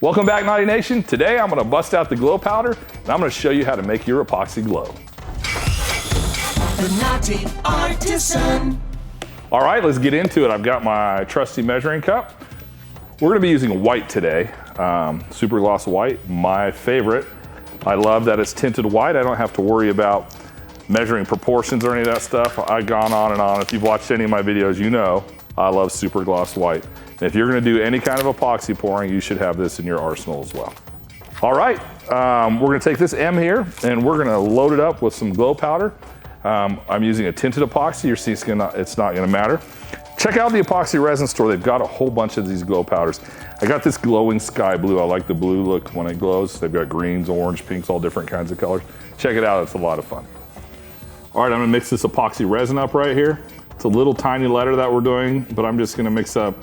Welcome back, Naughty Nation. Today I'm gonna bust out the glow powder and I'm gonna show you how to make your epoxy glow. The Naughty Artisan. All right, let's get into it. I've got my trusty measuring cup. We're gonna be using white today, super gloss white, my favorite. I love that it's tinted white. I don't have to worry about measuring proportions or any of that stuff. I've gone on and on. If you've watched any of my videos, you know I love super gloss white. And if you're gonna do any kind of epoxy pouring, you should have this in your arsenal as well. All right, we're gonna take this M here and we're gonna load it up with some glow powder. I'm using a tinted epoxy. Your seat's it's not gonna matter. Check out the epoxy resin store. They've got a whole bunch of these glow powders. I got this glowing sky blue. I like the blue look when it glows. They've got greens, orange, pinks, all different kinds of colors. Check it out, it's a lot of fun. All right, I'm gonna mix this epoxy resin up right here. It's a little tiny letter that we're doing, but I'm just gonna mix up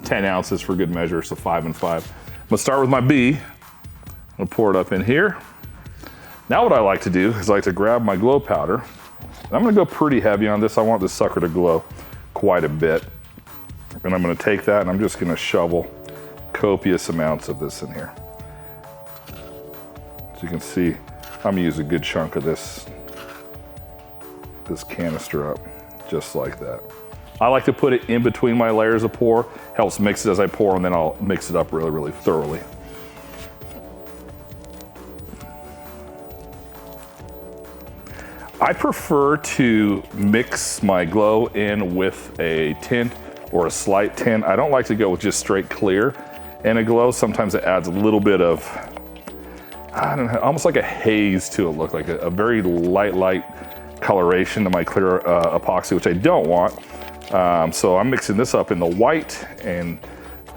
10 ounces for good measure, so 5 and 5. I'm gonna start with my B. I'm gonna pour it up in here. Now what I like to do is I like to grab my glow powder. I'm gonna go pretty heavy on this. I want this sucker to glow quite a bit. And I'm gonna take that and I'm just gonna shovel copious amounts of this in here. As you can see, I'm gonna use a good chunk of this canister up, just like that. I like to put it in between my layers of pour. Helps mix it as I pour, and then I'll mix it up really, really thoroughly. I prefer to mix my glow in with a tint or a slight tint. I don't like to go with just straight clear in a glow. Sometimes it adds a little bit of, I don't know, almost like a haze to it look, like a very light coloration to my clear epoxy, which I don't want. So I'm mixing this up in the white, and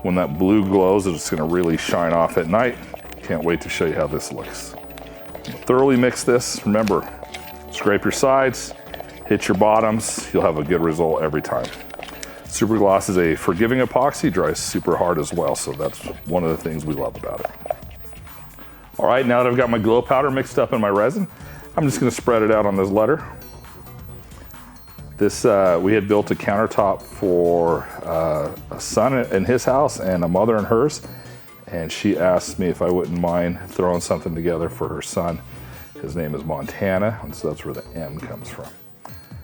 when that blue glows, it's gonna really shine off at night. Can't wait to show you how this looks. Thoroughly mix this. Remember, scrape your sides, hit your bottoms, you'll have a good result every time. Super gloss is a forgiving epoxy, dries super hard as well, so that's one of the things we love about it. All right, now that I've got my glow powder mixed up in my resin, I'm just gonna spread it out on this letter. This, we had built a countertop for a son in his house and a mother in hers, and she asked me if I wouldn't mind throwing something together for her son. His name is Montana, and so that's where the M comes from.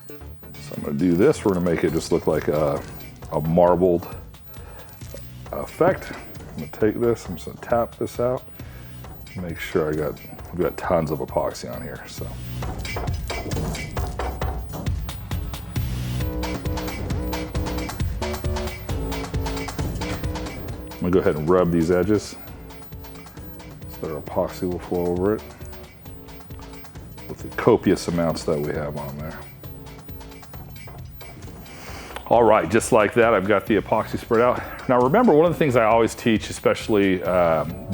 So I'm gonna do this. We're gonna make it just look like a marbled effect. I'm gonna take this, I'm just gonna tap this out. Make sure I've got tons of epoxy on here, so. I'm gonna go ahead and rub these edges so that our epoxy will flow over it with the copious amounts that we have on there. All right, just like that, I've got the epoxy spread out. Now remember, one of the things I always teach, especially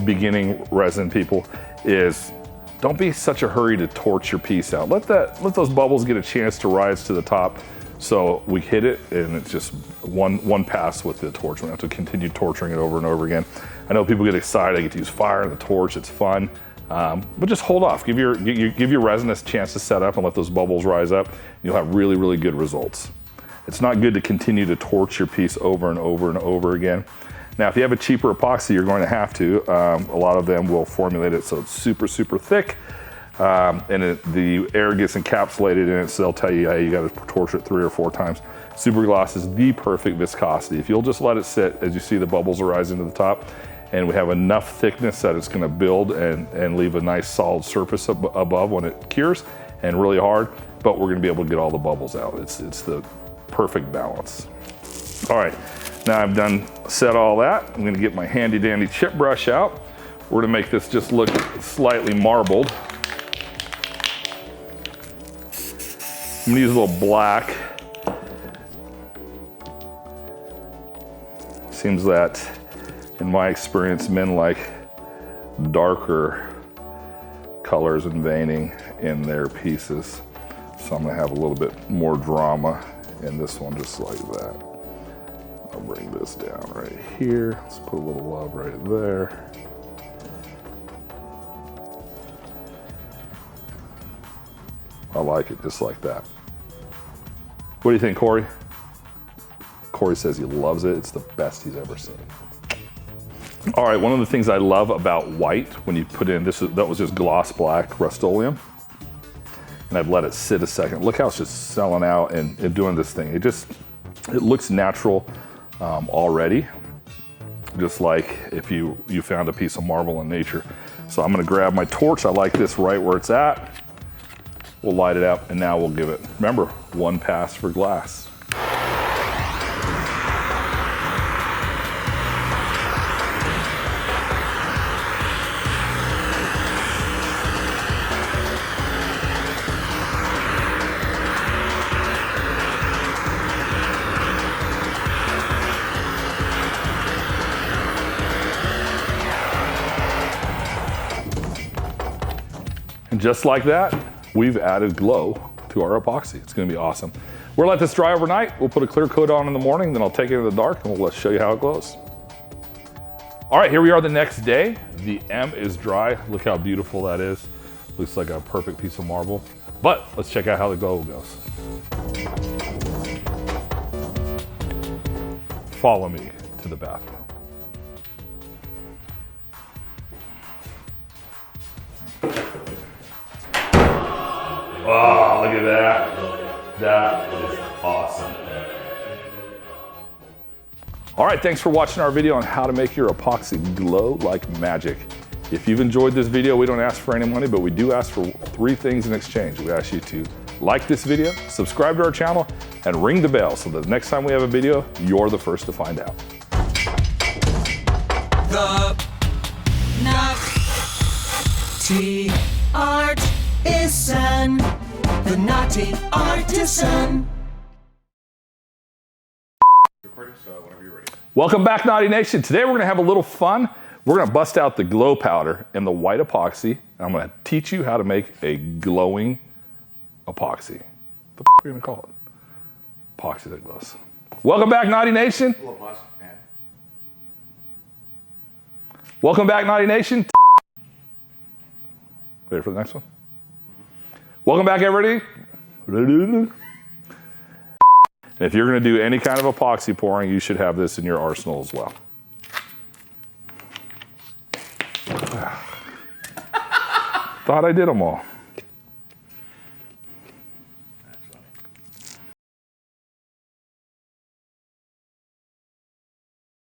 beginning resin people, is don't be such a hurry to torch your piece out. Let those bubbles get a chance to rise to the top. So we hit it and it's just one pass with the torch. We don't have to continue torturing it over and over again. I know people get excited, they get to use fire and the torch, it's fun. But just hold off, give your resin a chance to set up and let those bubbles rise up. You'll have really, really good results. It's not good to continue to torch your piece over and over and over again. Now, if you have a cheaper epoxy, you're going to have to. A lot of them will formulate it so it's super, super thick. And the air gets encapsulated in it, so they'll tell you, hey, you gotta torch it 3 or 4 times. Super gloss is the perfect viscosity. If you'll just let it sit, as you see the bubbles are rising to the top, and we have enough thickness that it's gonna build and leave a nice solid surface above when it cures, and really hard, but we're gonna be able to get all the bubbles out. It's the perfect balance. All right, now I've done set all that. I'm gonna get my handy dandy chip brush out. We're gonna make this just look slightly marbled. I'm gonna use a little black. Seems that, in my experience, men like darker colors and veining in their pieces. So I'm gonna have a little bit more drama in this one, just like that. I'll bring this down right here. Let's put a little love right there. I like it just like that. What do you think, Corey? Corey says he loves it. It's the best he's ever seen. All right, one of the things I love about white, when you put in, that was just gloss black Rust-Oleum, and I've let it sit a second. Look how it's just selling out and doing this thing. It looks natural already, just like if you found a piece of marble in nature. So I'm gonna grab my torch. I like this right where it's at. We'll light it up, and now we'll give it, remember, one pass for glass. And just like that, we've added glow to our epoxy. It's gonna be awesome. We'll let this dry overnight. We'll put a clear coat on in the morning, then I'll take it in the dark and we'll show you how it glows. All right, here we are the next day. The M is dry. Look how beautiful that is. Looks like a perfect piece of marble. But let's check out how the glow goes. Follow me to the bathroom. Oh, look at that. That is awesome. All right, thanks for watching our video on how to make your epoxy glow like magic. If you've enjoyed this video, we don't ask for any money, but we do ask for 3 things in exchange. We ask you to like this video, subscribe to our channel, and ring the bell so that the next time we have a video, you're the first to find out. The Naughty Artisan. The Naughty Artisan. Welcome back, Naughty Nation. Today we're gonna have a little fun. We're gonna bust out the glow powder and the white epoxy, and I'm gonna teach you how to make a glowing epoxy. What the f are you gonna call it? Epoxy that glows. Welcome back, Naughty Nation. Welcome back, Naughty Nation. Ready for the next one? Welcome back, everybody. And if you're gonna do any kind of epoxy pouring, you should have this in your arsenal as well. Thought I did them all.